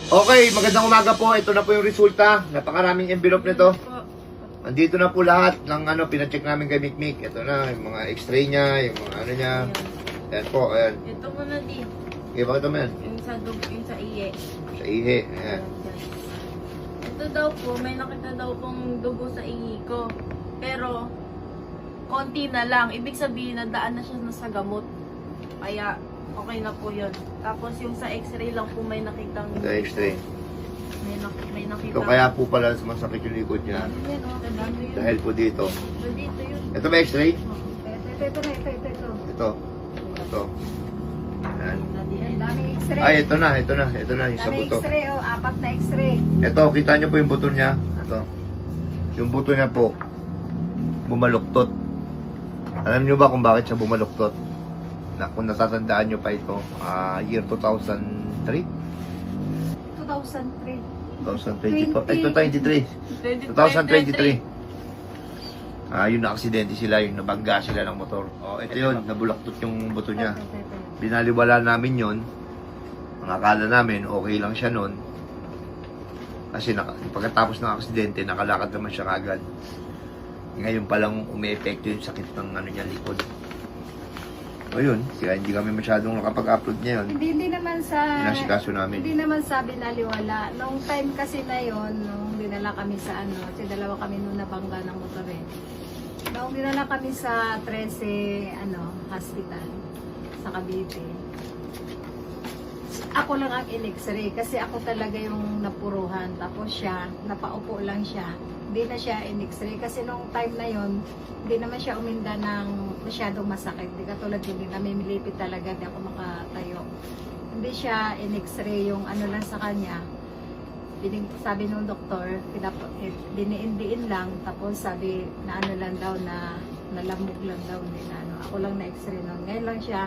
Okay, magandang umaga po. Ito na po yung resulta. Napakaraming envelope nito. Andito na po lahat ng pina-check namin kay Mikmik. Ito na, yung mga x-ray niya, yung mga niya. Ayan po, ayan. Ito muna din. Okay, bakit naman? Yung sa iye. Sa ihe, ayan. Ito daw po, may nakita daw pong dugo sa ihi ko. Pero, konti na lang. Ibig sabihin, nadaan na siya sa gamot. Kaya, okay na po yun. Tapos yung sa x-ray lang po may nakitang... Sa x-ray. May nakita. So, kaya po pala sumasakit yung likod niya. Dahil po dito. Dito yun. Ito ba x-ray? Ito. Ito. Ayan. Ang daming x-ray. Ay, ito na yung sa Daming buto. x-ray, oh. 4 na x-ray. Ito, kita niyo po yung buto niya. Ito. Yung buto niya po, bumaluktot. Alam niyo ba kung bakit siya bumaluktot? Kung natatandaan niyo pa ito, year 2003? 2003. 2024. Ay, 2023. 2023. Yung na-aksidente sila, yung nabangga sila ng motor. Ito yun, nabulaktot yung buto niya. Binaliwala namin yun. Ang akala namin, okay lang siya nun. Kasi pagkatapos ng aksidente, nakalakad naman siya kagad. Ngayon palang umi-epekto yung sakit ng niya, likod. O yun, kaya hindi kami masyadong nakapag-upload niya yun. Hindi naman sa... Inasikaso namin. Hindi naman sa binaliwala. Nung time kasi na yon, nung dinala kami sa kasi dalawa kami nung nabangga ng motor eh. Nung dinala kami sa 13, hospital sa Cavite. Ako lang ang in-x-ray kasi ako talaga yung napuruhan. Tapos siya, napaupo lang siya. Hindi na siya in-x-ray kasi nung time na yon, hindi naman siya uminda ng masyadong masakit. Di katulad hindi na may milipit talaga, di ako makatayo. Hindi siya in-x-ray yung lang sa kanya. Sabi nung doktor, diniin lang, tapos sabi na lang daw na nalamog lang daw nila. Ako lang na x-ray nun. Ngayon lang siya,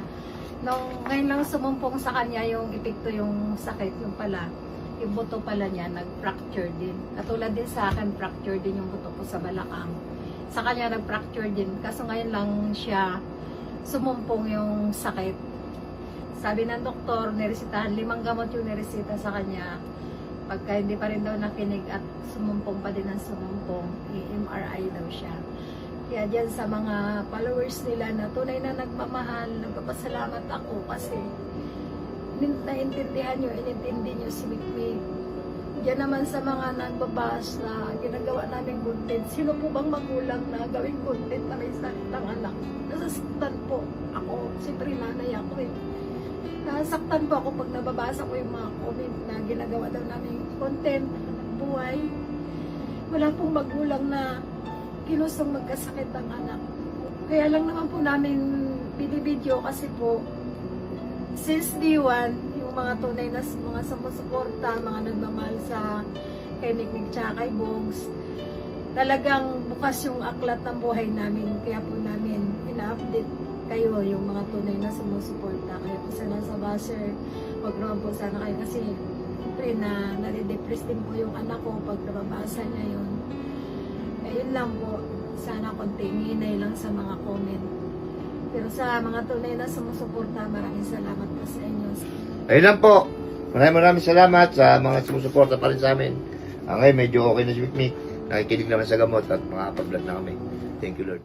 ngayon lang sumumpong sa kanya yung epekto yung sakit, yung pala. Yung buto pala niya, nag-fracture din. Katulad din sa akin, fracture din yung buto ko sa balakang. Sa kanya, nag-fracture din. Kaso ngayon lang siya sumumpong yung sakit. Sabi ng doktor, niresitahan, 5 gamot yung niresita sa kanya. Pagka hindi pa rin daw nakinig at sumumpong pa din ang sumumpong, i-MRI daw siya. Kaya dyan sa mga followers nila na tunay na nagmamahal, nagpapasalamat ako kasi naintindihan nyo, inintindi nyo si Mikmik. Diyan naman sa mga nagbabas na ginagawa namin content, sino po bang magulang na gawing content na may sakit ang anak? Nasasaktan po ako, siyempre nanay ako eh. Nasasaktan po ako pag nababasa ko yung mga comment na ginagawa daw namin content, buhay. Wala pong magulang na kinustong magkasakit ang anak. Kaya lang naman po namin binibideo kasi po, since day one, yung mga tunay na mga sumusuporta, mga nagmamahal sa kay Mikmik tsaka kay Bogs, talagang bukas yung aklat ng buhay namin. Kaya po namin ina-update kayo yung mga tunay na sumusuporta. Kaya po sana sa baser, wag naman po sana kayo kasi siyempre na nare-depress din po yung anak ko pag nababasa niya yun. Ayun lang po, sana konting hinay lang sa mga comment. Pero sa mga tunay na sumusuporta, maraming salamat po sa inyo. Ayun lang po. Maraming salamat sa mga sumusuporta pa rin sa amin. Ngayon medyo okay na si Mikmik. Nakikinig naman sa gamot at makakapag-vlog na kami. Thank you, Lord.